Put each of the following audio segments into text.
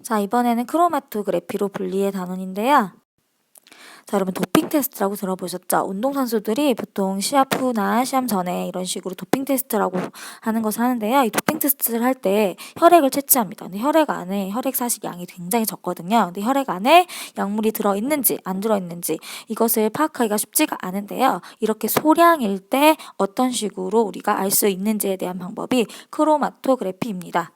자, 이번에는 크로마토그래피로 분리의 단원인데요. 자, 여러분 도핑 테스트라고 들어보셨죠? 운동선수들이 보통 시합 후나 시합 전에 이런 식으로 도핑 테스트라고 하는 것을 하는데요. 이 도핑 테스트를 할 때 혈액을 채취합니다. 근데 혈액 안에 혈액 사실 양이 굉장히 적거든요. 근데 혈액 안에 약물이 들어있는지 안 들어있는지 이것을 파악하기가 쉽지가 않은데요. 이렇게 소량일 때 어떤 식으로 우리가 알 수 있는지에 대한 방법이 크로마토그래피입니다.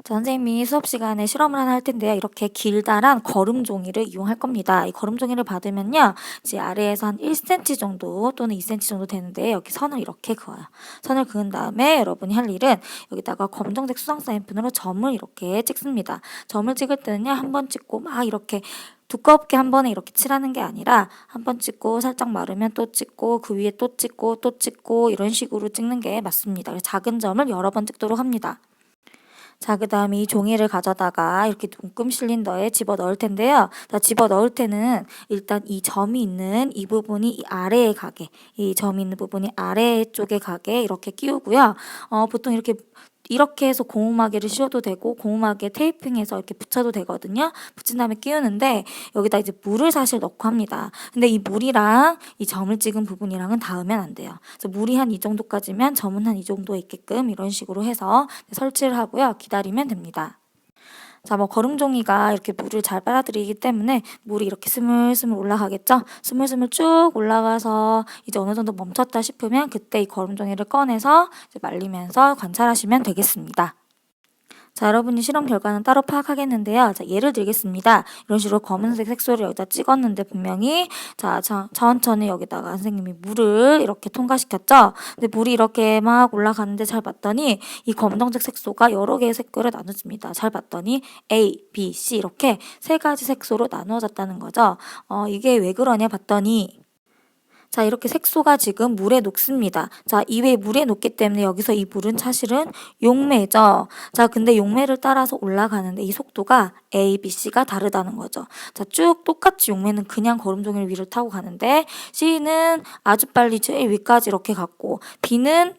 자, 선생님이 수업 시간에 실험을 하나 할 텐데요. 이렇게 길다란 거름 종이를 이용할 겁니다. 이 거름 종이를 받으면요. 이제 아래에서 한 1cm 정도 또는 2cm 정도 되는데 여기 선을 이렇게 그어요. 선을 그은 다음에 여러분이 할 일은 여기다가 검정색 수성 사인펜으로 점을 이렇게 찍습니다. 점을 찍을 때는요. 한 번 찍고 막 이렇게 두껍게 한 번에 이렇게 칠하는 게 아니라 한 번 찍고 살짝 마르면 또 찍고 그 위에 또 찍고 또 찍고 이런 식으로 찍는 게 맞습니다. 그래서 작은 점을 여러 번 찍도록 합니다. 자, 그 다음에 이 종이를 가져다가 이렇게 눈금 실린더에 집어 넣을 텐데요. 자, 집어 넣을 때는 일단 이 점이 있는 이 부분이 이 아래에 가게, 이 점이 있는 부분이 아래 쪽에 가게 이렇게 끼우고요. 보통 이렇게 해서 고무마개를 씌워도 되고 고무마개 테이핑해서 이렇게 붙여도 되거든요. 붙인 다음에 끼우는데 여기다 이제 물을 사실 넣고 합니다. 근데 이 물이랑 이 점을 찍은 부분이랑은 닿으면 안 돼요. 그래서 물이 한 이 정도까지면 점은 한 이 정도에 있게끔 이런 식으로 해서 설치를 하고요. 기다리면 됩니다. 자, 거름종이가 이렇게 물을 잘 빨아들이기 때문에 물이 이렇게 스물스물 올라가겠죠? 스물스물 쭉 올라가서 이제 어느 정도 멈췄다 싶으면 그때 이 거름종이를 꺼내서 이제 말리면서 관찰하시면 되겠습니다. 자, 여러분이 실험 결과는 따로 파악하겠는데요. 자, 예를 들겠습니다. 이런 식으로 검은색 색소를 여기다 찍었는데 분명히 천천히 여기다가 선생님이 물을 이렇게 통과시켰죠. 근데 물이 이렇게 막 올라가는데 잘 봤더니 이 검정색 색소가 여러 개의 색깔을 나눠줍니다. 잘 봤더니 A, B, C 이렇게 세 가지 색소로 나누어졌다는 거죠. 이게 왜 그러냐 봤더니 자, 이렇게 색소가 지금 물에 녹습니다. 자, 이외에 물에 녹기 때문에 여기서 이 물은 사실은 용매죠. 자, 근데 용매를 따라서 올라가는데 이 속도가 A, B, C가 다르다는 거죠. 자, 쭉 똑같이 용매는 그냥 거름종이를 위를 타고 가는데 C는 아주 빨리 제일 위까지 이렇게 갔고 B는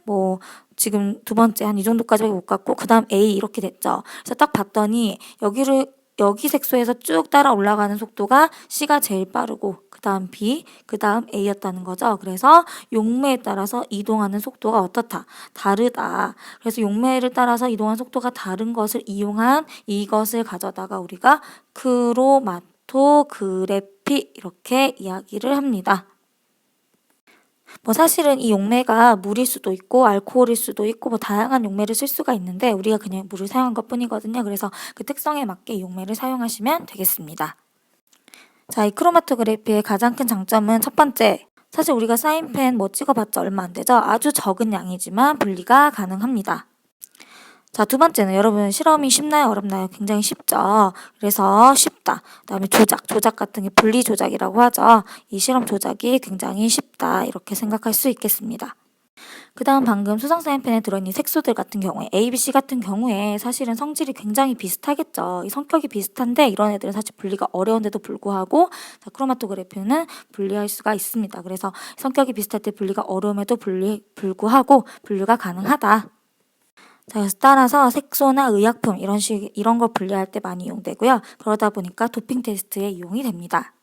지금 두 번째 한 이 정도까지밖에 못 갔고 그 다음 A 이렇게 됐죠. 그래서 딱 봤더니 여기 색소에서 쭉 따라 올라가는 속도가 C가 제일 빠르고 그 다음 B, 그 다음 A였다는 거죠. 그래서 용매에 따라서 이동하는 속도가 어떻다? 다르다. 그래서 용매를 따라서 이동하는 속도가 다른 것을 이용한 이것을 가져다가 우리가 크로마토그래피 이렇게 이야기를 합니다. 사실은 이 용매가 물일 수도 있고 알코올일 수도 있고 다양한 용매를 쓸 수가 있는데 우리가 그냥 물을 사용한 것 뿐이거든요. 그래서 그 특성에 맞게 용매를 사용하시면 되겠습니다. 자, 이 크로마토그래피의 가장 큰 장점은 첫 번째, 사실 우리가 사인펜 찍어봤자 얼마 안 되죠? 아주 적은 양이지만 분리가 가능합니다. 자, 두 번째는 여러분 실험이 쉽나요? 어렵나요? 굉장히 쉽죠. 그래서 쉽다. 그다음에 조작 같은 게 분리 조작이라고 하죠. 이 실험 조작이 굉장히 쉽다. 이렇게 생각할 수 있겠습니다. 그 다음 방금 수성 사인펜에 들어있는 색소들 같은 경우에 A, B, C 같은 경우에 사실은 성질이 굉장히 비슷하겠죠. 이 성격이 비슷한데 이런 애들은 사실 분리가 어려운데도 불구하고 자, 크로마토그래피는 분리할 수가 있습니다. 그래서 성격이 비슷할 때 분리가 어려움에도 불구하고 분류가 가능하다. 자, 그래서 따라서 색소나 의약품 이런 걸 분리할 때 많이 이용되고요. 그러다 보니까 도핑 테스트에 이용이 됩니다.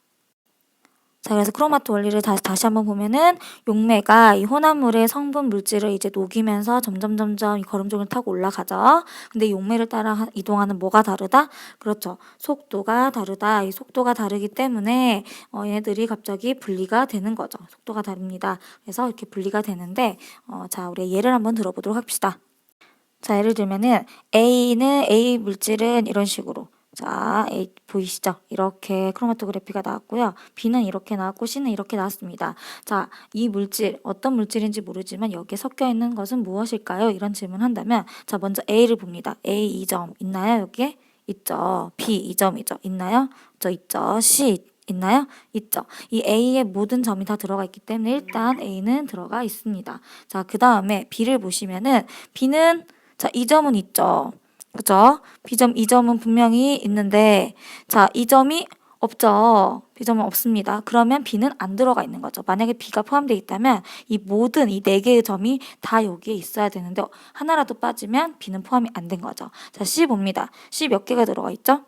자, 그래서 크로마토 원리를 다시 한번 보면은 용매가 이 혼합물의 성분 물질을 이제 녹이면서 점점 이 거름종을 타고 올라가죠. 근데 용매를 따라 이동하는 뭐가 다르다? 그렇죠. 속도가 다르다. 이 속도가 다르기 때문에 얘네들이 갑자기 분리가 되는 거죠. 속도가 다릅니다. 그래서 이렇게 분리가 되는데 자, 우리 예를 한번 들어보도록 합시다. 자, 예를 들면은 A 물질은 이런 식으로 자, A 보이시죠? 이렇게 크로마토그래피가 나왔고요. B는 이렇게 나왔고 C는 이렇게 나왔습니다. 자, 이 물질 어떤 물질인지 모르지만 여기에 섞여 있는 것은 무엇일까요? 이런 질문 한다면 자, 먼저 A를 봅니다. A 2점 있나요? 여기에? 있죠. B 2점이죠. 있나요? 있죠. C 있나요? 있죠. 이 A의 모든 점이 다 들어가 있기 때문에 일단 A는 들어가 있습니다. 자, 그 다음에 B를 보시면은 B는 자, 이 점은 있죠. 그죠? B점, 이 점은 분명히 있는데, 자, 이 점이 없죠. B점은 없습니다. 그러면 B는 안 들어가 있는 거죠. 만약에 B가 포함되어 있다면 이 모든 이 4개의 점이 다 여기에 있어야 되는데 하나라도 빠지면 B는 포함이 안 된 거죠. 자, C 봅니다. C 몇 개가 들어가 있죠?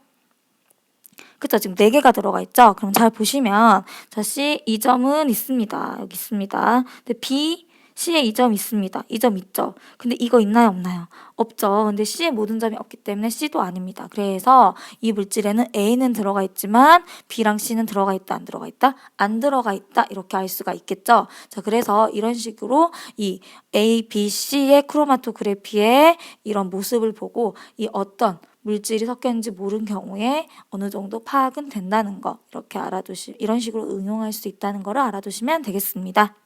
그쵸? 지금 4개가 들어가 있죠? 그럼 잘 보시면 자, C 이 점은 있습니다. 여기 있습니다. 근데 B, C에 이 점 있습니다. 이 점 있죠? 근데 이거 있나요? 없나요? 없죠. 근데 C에 모든 점이 없기 때문에 C도 아닙니다. 그래서 이 물질에는 A는 들어가 있지만 B랑 C는 들어가 있다, 안 들어가 있다? 안 들어가 있다. 이렇게 알 수가 있겠죠? 자, 그래서 이런 식으로 이 A, B, C의 크로마토그래피의 이런 모습을 보고 이 어떤 물질이 섞였는지 모르는 경우에 어느 정도 파악은 된다는 거 이렇게 이런 식으로 응용할 수 있다는 거를 알아두시면 되겠습니다.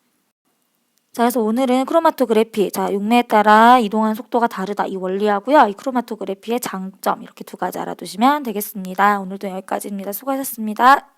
자, 그래서 오늘은 크로마토그래피, 자, 용매에 따라 이동하는 속도가 다르다 이 원리하고요. 이 크로마토그래피의 장점 이렇게 2가지 알아두시면 되겠습니다. 오늘도 여기까지입니다. 수고하셨습니다.